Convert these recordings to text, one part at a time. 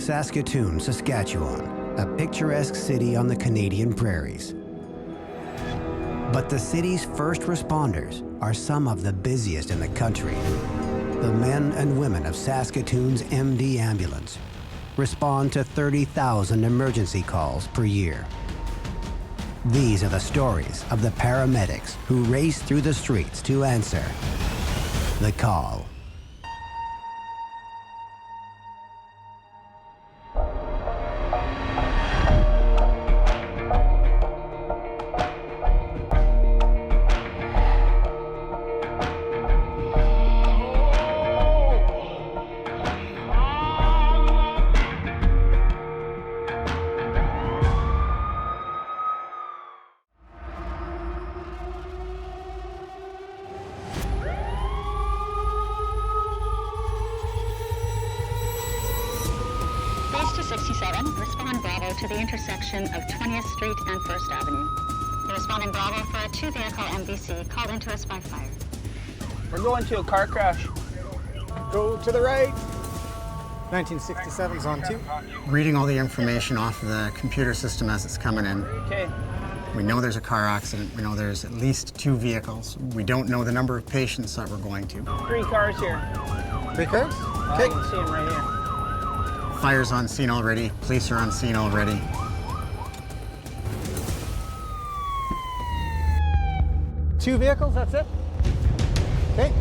Saskatoon, Saskatchewan, a picturesque city on the Canadian prairies. But the city's first responders are some of the busiest in the country. The men and women of Saskatoon's MD ambulance respond to 30,000 emergency calls per year. These are the stories of the paramedics who race through the streets to answer the call. Respond Bravo to the intersection of 20th Street and 1st Avenue. You're responding Bravo for a two-vehicle MVC called into us by fire. We're going to a car crash. Go to the right. 1967's on 2. Reading all the information off of the computer system as it's coming in. Okay. We know there's a car accident. We know there's at least 2 vehicles. We don't know the number of patients that we're going to. 3 cars here. 3 cars? Okay. I can see them right here. Fire's on scene already. Police are on scene already. Two vehicles, that's it? Okay.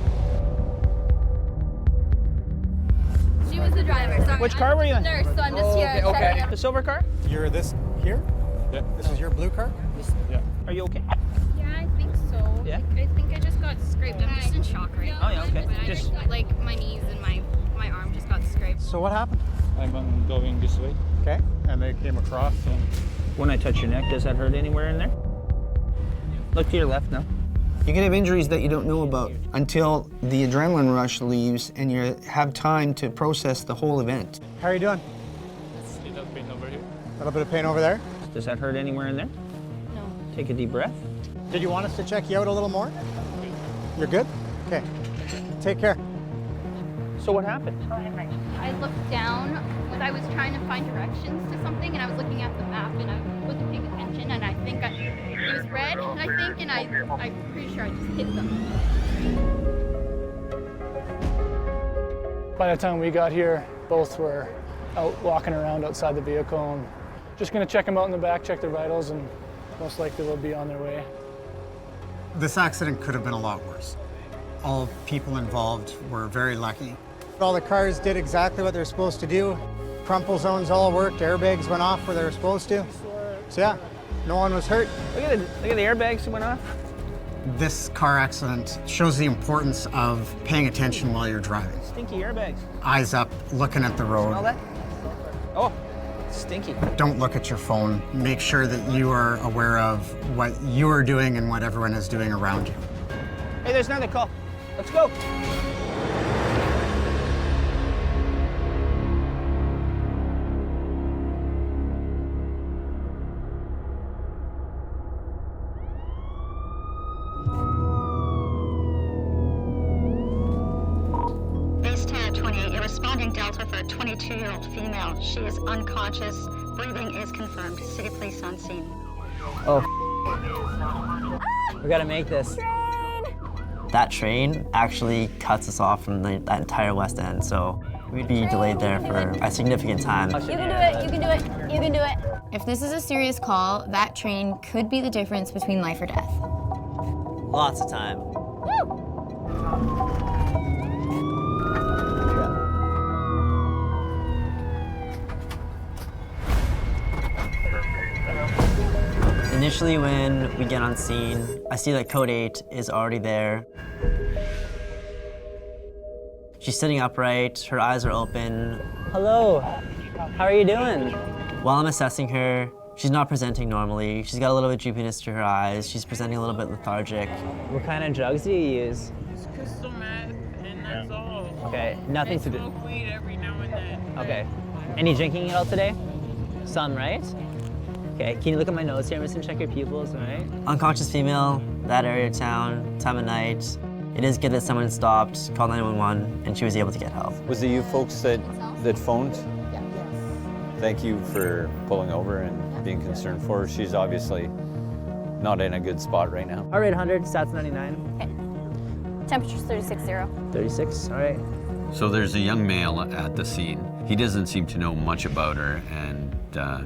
She was the driver, sorry. Which car were you in? Nurse, so I'm just here. Okay. The silver car? You're this here? Yeah. This is your blue car? Yeah. Are you okay? Yeah, I think so. Yeah? I think I just got scraped. I'm just in shock right now. Oh, yeah, okay. But Just like my knees and my arm just got scraped. So what happened? I'm going this way. Okay. And they came across and... when I touch your neck, does that hurt anywhere in there? Look to your left now. You can have injuries that you don't know about until the adrenaline rush leaves and you have time to process the whole event. How are you doing? Little pain over here. A little bit of pain over there? Does that hurt anywhere in there? No. Take a deep breath. Did you want us to check you out a little more? You're good? Okay. Take care. So what happened? I looked down when I was trying to find directions to something, and I was looking at the map, and I wasn't paying attention, and I think it was red, and I'm pretty sure I just hit them. By the time we got here, both were out walking around outside the vehicle, and just gonna check them out in the back, check their vitals, and most likely they'll be on their way. This accident could have been a lot worse. All people involved were very lucky. All the cars did exactly what they're supposed to do. Crumple zones all worked, airbags went off where they were supposed to. So yeah, no one was hurt. Look at the airbags that went off. This car accident shows the importance of paying attention while you're driving. Stinky airbags. Eyes up, looking at the road. Smell that? Oh, stinky. Don't look at your phone. Make sure that you are aware of what you are doing and what everyone is doing around you. Hey, there's another call. Let's go. You're responding Delta for a 22-year-old female. She is unconscious. Breathing is confirmed. City police on scene. Oh, we gotta make this. That train actually cuts us off from that entire West End, so we'd be delayed there for a significant time. You can do it, you can do it, you can do it. If this is a serious call, that train could be the difference between life or death. Lots of time. Initially, when we get on scene, I see that code 8 is already there. She's sitting upright, her eyes are open. Hello, how are you doing? While I'm assessing her, she's not presenting normally. She's got a little bit of droopiness to her eyes. She's presenting a little bit lethargic. What kind of drugs do you use? Just crystal meth, and that's all. Okay, nothing to do. I smoke weed every now and then. Okay. Any drinking at all today? Some, right? Okay, can you look at my nose here? I'm just gonna check your pupils, all right? Unconscious female, that area of town, time of night. It is good that someone stopped, called 911, and she was able to get help. Was it you folks that phoned? Yeah. Thank you for pulling over and being concerned for her. She's obviously not in a good spot right now. Heart rate 100, stats 99. Okay. Temperature's 36.0. 36, all right. So there's a young male at the scene. He doesn't seem to know much about her, and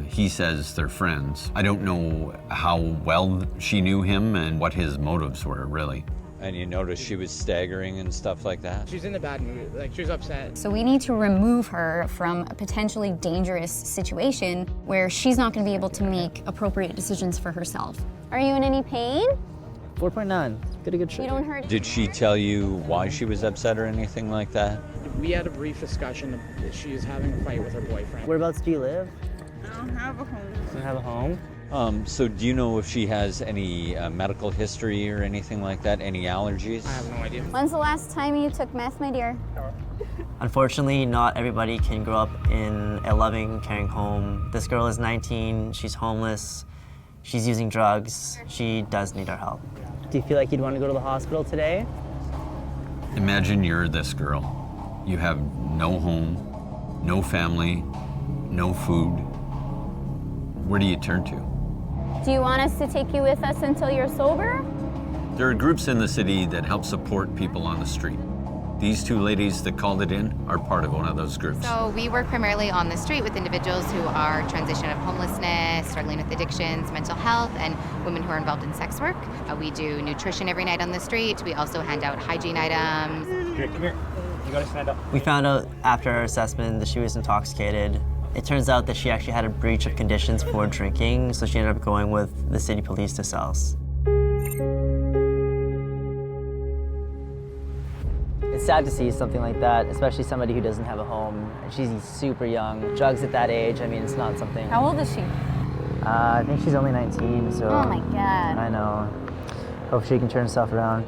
he says they're friends. I don't know how well she knew him and what his motives were, really. And you notice she was staggering and stuff like that? She's in a bad mood, like she was upset. So we need to remove her from a potentially dangerous situation where she's not going to be able to make appropriate decisions for herself. Are you in any pain? 4.9, get a good shot. You don't hurt. Did she tell you why she was upset or anything like that? We had a brief discussion that she is having a fight with her boyfriend. Whereabouts do you live? I don't have a home. Don't have a home? So do you know if she has any medical history or anything like that? Any allergies? I have no idea. When's the last time you took meth, my dear? Unfortunately, not everybody can grow up in a loving, caring home. This girl is 19, she's homeless, she's using drugs, she does need our help. Do you feel like you'd want to go to the hospital today? Imagine you're this girl. You have no home, no family, no food. Where do you turn to? Do you want us to take you with us until you're sober? There are groups in the city that help support people on the street. These two ladies that called it in are part of one of those groups. So we work primarily on the street with individuals who are transition of homelessness, struggling with addictions, mental health, and women who are involved in sex work. We do nutrition every night on the street. We also hand out hygiene items. Here, come here. You gotta stand up. We found out after our assessment that she was intoxicated. It turns out that she actually had a breach of conditions for drinking, so she ended up going with the city police to cells. It's sad to see something like that, especially somebody who doesn't have a home. She's super young. Drugs at that age, I mean, it's not something... How old is she? I think she's only 19, so... Oh my God. I know. Hope she can turn herself around.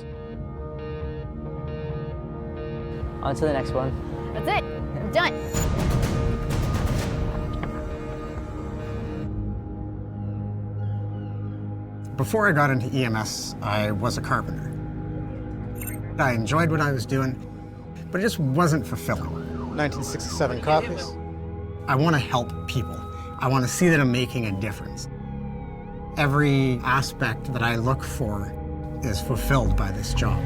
On to the next one. That's it. I'm done. Before I got into EMS, I was a carpenter. I enjoyed what I was doing, but it just wasn't fulfilling. 1967 copies. I want to help people. I want to see that I'm making a difference. Every aspect that I look for is fulfilled by this job.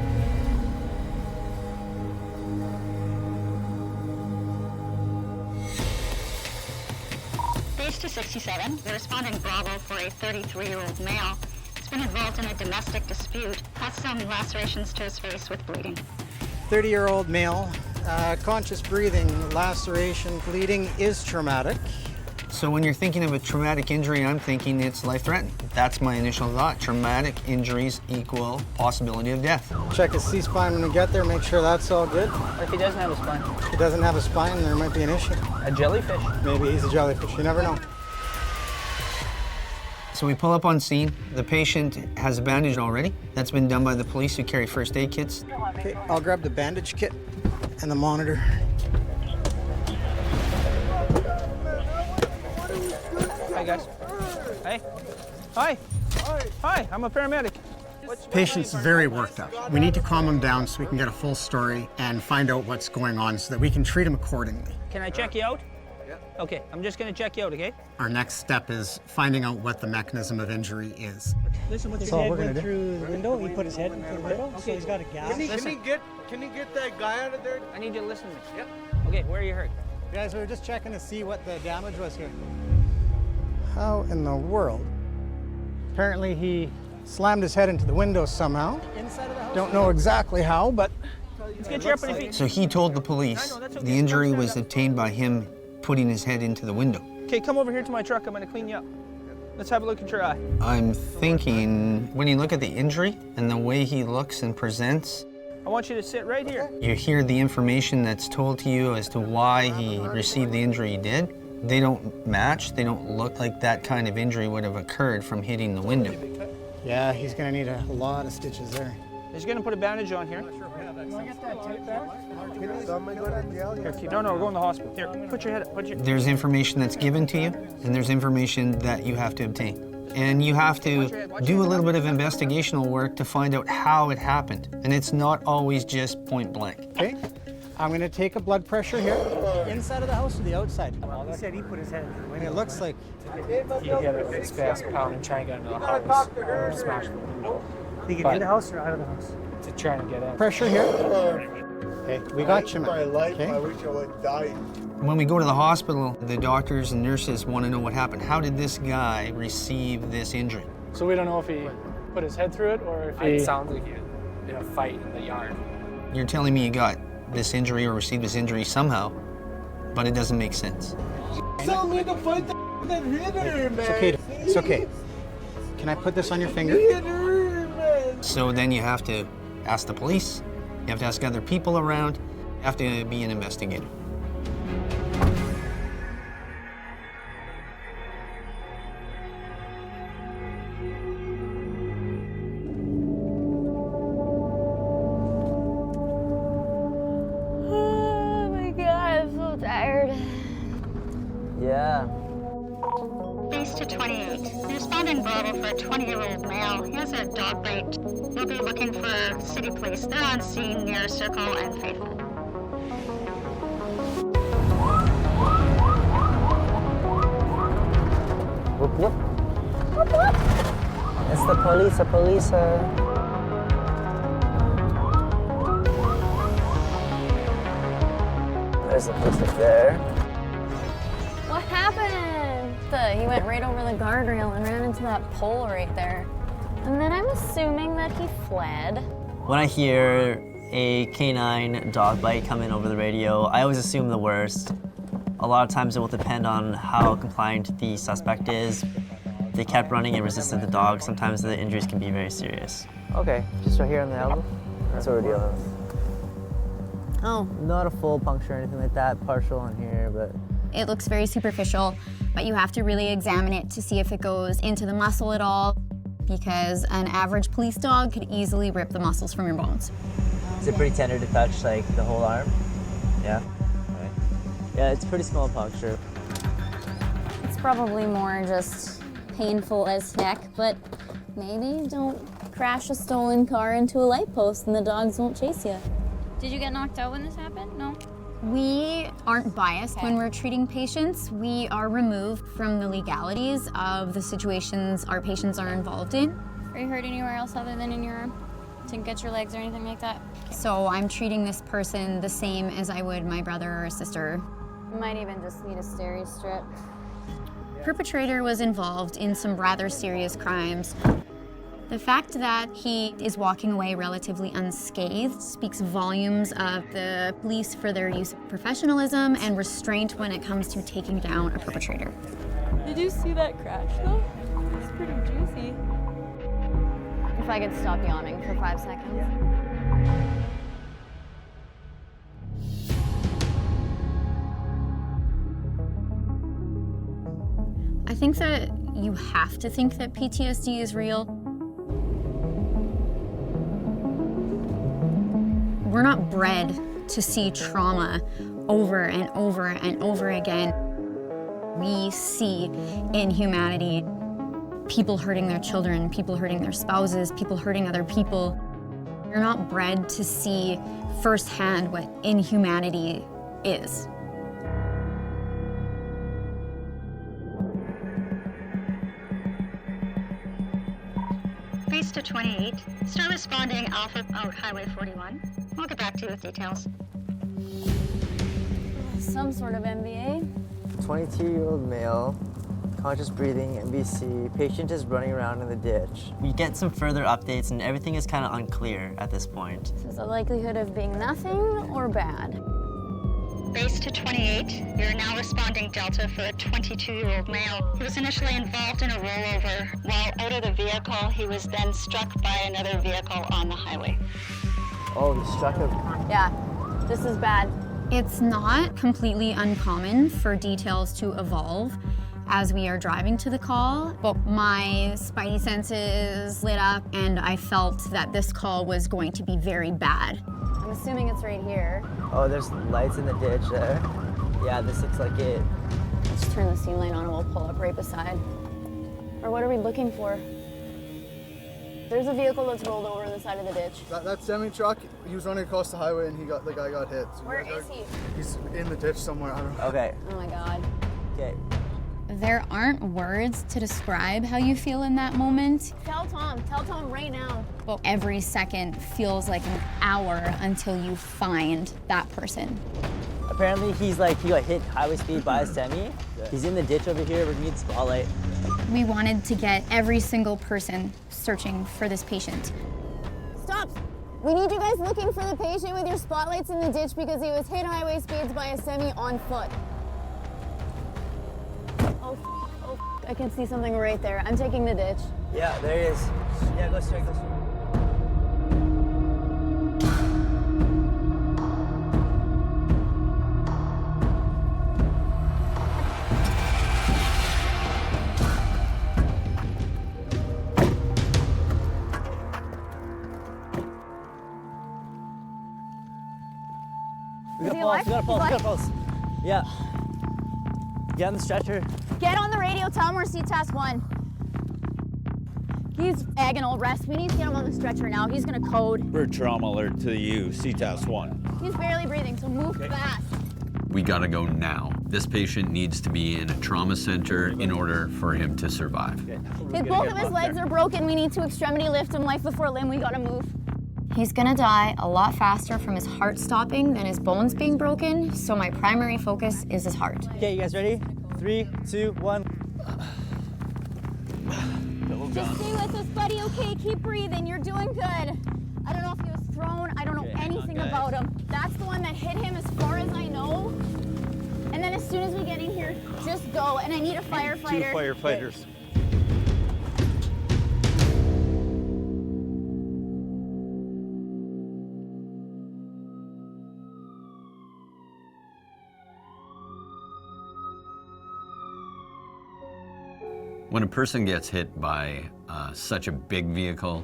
Base 267, the responding Bravo for a 33-year-old male has been involved in a domestic dispute, has some lacerations to his face with bleeding. 30-year-old male, conscious breathing, laceration, bleeding is traumatic. So when you're thinking of a traumatic injury, I'm thinking it's life-threatening. That's my initial thought. Traumatic injuries equal possibility of death. Check his C-spine when we get there, make sure that's all good. If he doesn't have a spine. If he doesn't have a spine, there might be an issue. A jellyfish. Maybe he's a jellyfish, you never know. So we pull up on scene. The patient has a bandage already. That's been done by the police who carry first aid kits. Okay, I'll grab the bandage kit and the monitor. Hi, guys. Hey. Hi. Hi, I'm a paramedic. Patient's very worked up. We need to calm him down so we can get a full story and find out what's going on so that we can treat him accordingly. Can I check you out? Yeah. Okay, I'm just gonna check you out, okay? Our next step is finding out what the mechanism of injury is. Listen, what's That's all we're gonna do. Through the window, he put his head into the window, so he's got a gap. Can he get that guy out of there? I need you to listen to me. Yep. Okay, where are you hurt? Guys, we were just checking to see what the damage was here. How in the world? Apparently he slammed his head into the window somehow. Inside of the house? Don't know exactly how, but... Let's get you up on your feet. So he told the police the injury was obtained by him putting his head into the window. Okay, come over here to my truck. I'm gonna clean you up. Let's have a look at your eye. I'm thinking, when you look at the injury and the way he looks and presents, I want you to sit right here. you hear the information that's told to you as to why he received the injury he did. They don't match. They don't look like that kind of injury would have occurred from hitting the window. Yeah, he's gonna need a lot of stitches there. He's gonna put a bandage on here. Can I get that tape back? Here, no, we're going to the hospital. Here, put your head up. There's information that's given to you, and there's information that you have to obtain. And you have to do a little bit of investigational work to find out how it happened. And it's not always just point blank. Okay, I'm going to take a blood pressure here. Inside of the house or the outside? He said he put his head. And it looks like He hit it with his fast pound and try and get into the house. Smash the window. Did he get in the house or out of the house? To try and get in. pressure here. Okay, we got you, man. Okay. When we go to the hospital, the doctors and nurses want to know what happened. How did this guy receive this injury? So we don't know if he put his head through it or if he... It sounds like he had in a fight in the yard. You're telling me you got this injury or received this injury somehow, but it doesn't make sense. Tell me to fight the hitter, man. It's okay. It's okay. Can I put this on your finger? So then you have to ask the police, you have to ask other people around, you have to be an investigator. Oh my god, I'm so tired. Yeah. Base to 28. They're responding Bravo for a 20-year-old male. He has a dog bite. We'll be looking for city police. They're on scene near Circle and Faithful. Whoop, whoop. Whoop, whoop. It's the police, There's the police up there. What happened? He went right over the guardrail and ran into that pole right there. And then I'm assuming that he fled. When I hear a canine dog bite come in over the radio, I always assume the worst. A lot of times it will depend on how compliant the suspect is. If they kept running and resisted the dog, sometimes the injuries can be very serious. Okay, just right here on the elbow. That's what we're dealing with. Oh. Not a full puncture or anything like that, partial on here, but... It looks very superficial, but you have to really examine it to see if it goes into the muscle at all, because an average police dog could easily rip the muscles from your bones. Is it pretty tender to touch, like, the whole arm? Yeah? Right. Yeah, it's a pretty small puncture. It's probably more just painful as heck, but maybe don't crash a stolen car into a light post and the dogs won't chase you. Did you get knocked out when this happened? No? We aren't biased when we're treating patients. We are removed from the legalities of the situations our patients are involved in. Are you hurt anywhere else other than in your arm? Didn't get your legs or anything like that? Okay. So I'm treating this person the same as I would my brother or a sister. You might even just need a steri strip. Perpetrator was involved in some rather serious crimes. The fact that he is walking away relatively unscathed speaks volumes of the police for their use of professionalism and restraint when it comes to taking down a perpetrator. Did you see that crash though? It's pretty juicy. If I could stop yawning for 5 seconds. I think that you have to think that PTSD is real. We're not bred to see trauma over and over and over again. We see inhumanity, people hurting their children, people hurting their spouses, people hurting other people. You're not bred to see firsthand what inhumanity is. Base to 28. Start responding Alpha out Highway 41. We'll get back to you with details. Some sort of MBA. 22-year-old male, conscious breathing, MBC. Patient is running around in the ditch. We get some further updates and everything is kind of unclear at this point. Is the likelihood of being nothing or bad? Base to 28. You're now responding Delta for a 22-year-old male. He was initially involved in a rollover. While out of the vehicle, he was then struck by another vehicle on the highway. Oh, he struck him. Yeah, this is bad. It's not completely uncommon for details to evolve as we are driving to the call, but my spidey senses lit up and I felt that this call was going to be very bad. I'm assuming it's right here. Oh, there's lights in the ditch there. Yeah, this looks like it. Let's turn the scene light on and we'll pull up right beside. Or what are we looking for? There's a vehicle that's rolled over on the side of the ditch. That semi-truck, he was running across the highway and the guy got hit. So Where is he? He's in the ditch somewhere, I don't know. Okay. Oh my God. Okay. There aren't words to describe how you feel in that moment. Tell Tom right now. But every second feels like an hour until you find that person. Apparently he got hit highway speed by a semi. He's in the ditch over here. We need spotlight. We wanted to get every single person searching for this patient. Stop! We need you guys looking for the patient with your spotlights in the ditch because he was hit highway speeds by a semi on foot. Oh, I can see something right there. I'm taking the ditch. Yeah, there he is. Yeah, go straight, go straight. We got a pulse. Yeah. Get on the stretcher. Get on the radio, tell him we're C-Task 1. He's agonal rest. We need to get him on the stretcher now. He's gonna code. We're trauma alert to you, C-Task 1. He's barely breathing, so move fast. We gotta go now. This patient needs to be in a trauma center in order for him to survive. If both of his legs are broken, we need to extremity lift him, life before limb. We gotta move. He's gonna die a lot faster from his heart stopping than his bones being broken, so my primary focus is his heart. Okay, you guys ready? 3, 2, 1. Just stay with us, buddy, okay? Keep breathing, you're doing good. I don't know if he was thrown, I don't know anything about him. That's the one that hit him as far as I know. And then as soon as we get in here, just go. And I need a firefighter. 2 firefighters. When a person gets hit by such a big vehicle,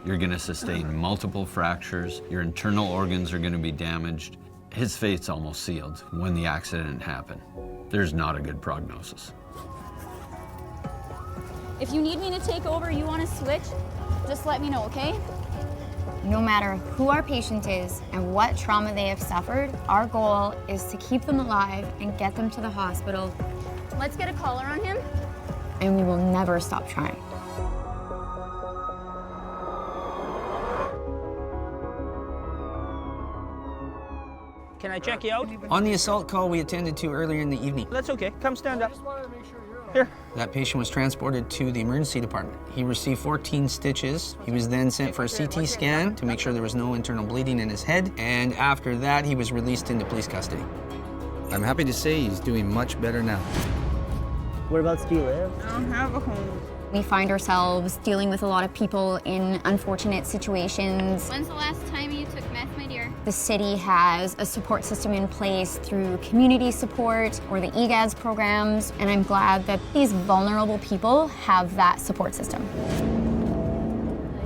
you're gonna sustain multiple fractures, your internal organs are gonna be damaged. His fate's almost sealed when the accident happened. There's not a good prognosis. If you need me to take over, you want to switch, just let me know, okay? No matter who our patient is and what trauma they have suffered, our goal is to keep them alive and get them to the hospital. Let's get a collar on him. And we will never stop trying. Can I check you out? On the assault call we attended to earlier in the evening, That's okay. Come stand up. Here. that patient was transported to the emergency department. He received 14 stitches. He was then sent for a CT scan to make sure there was no internal bleeding in his head. And after that, he was released into police custody. I'm happy to say he's doing much better now. Whereabouts do you live? I don't have a home. We find ourselves dealing with a lot of people in unfortunate situations. When's the last time you took meth, my dear? The city has a support system in place through community support or the EGADS programs, and I'm glad that these vulnerable people have that support system.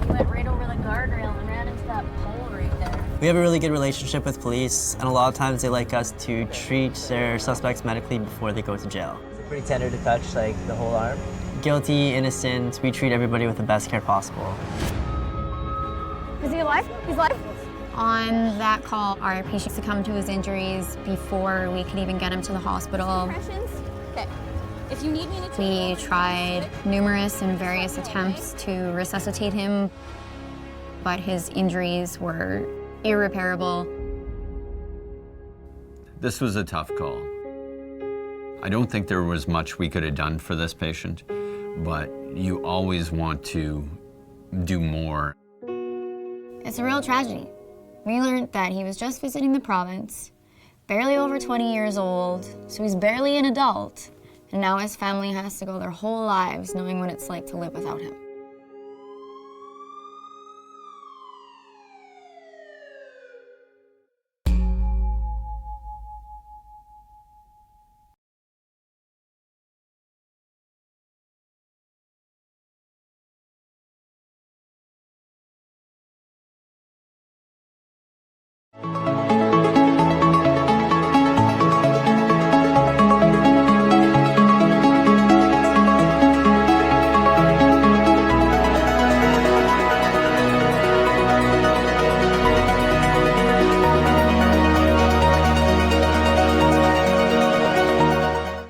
You went right over the guardrail and ran into that pole right there. We have a really good relationship with police, and a lot of times they like us to treat their suspects medically before they go to jail. Pretty tender to touch, like the whole arm. Guilty, innocent, we treat everybody with the best care possible. Is he alive? He's alive? On that call, our patient succumbed to his injuries before we could even get him to the hospital. Impressions? Okay. If you need me to We tried numerous and various attempts to resuscitate him, but his injuries were irreparable. This was a tough call. I don't think there was much we could have done for this patient, but you always want to do more. It's a real tragedy. We learned that he was just visiting the province, barely over 20 years old, so he's barely an adult, and now his family has to go their whole lives knowing what it's like to live without him.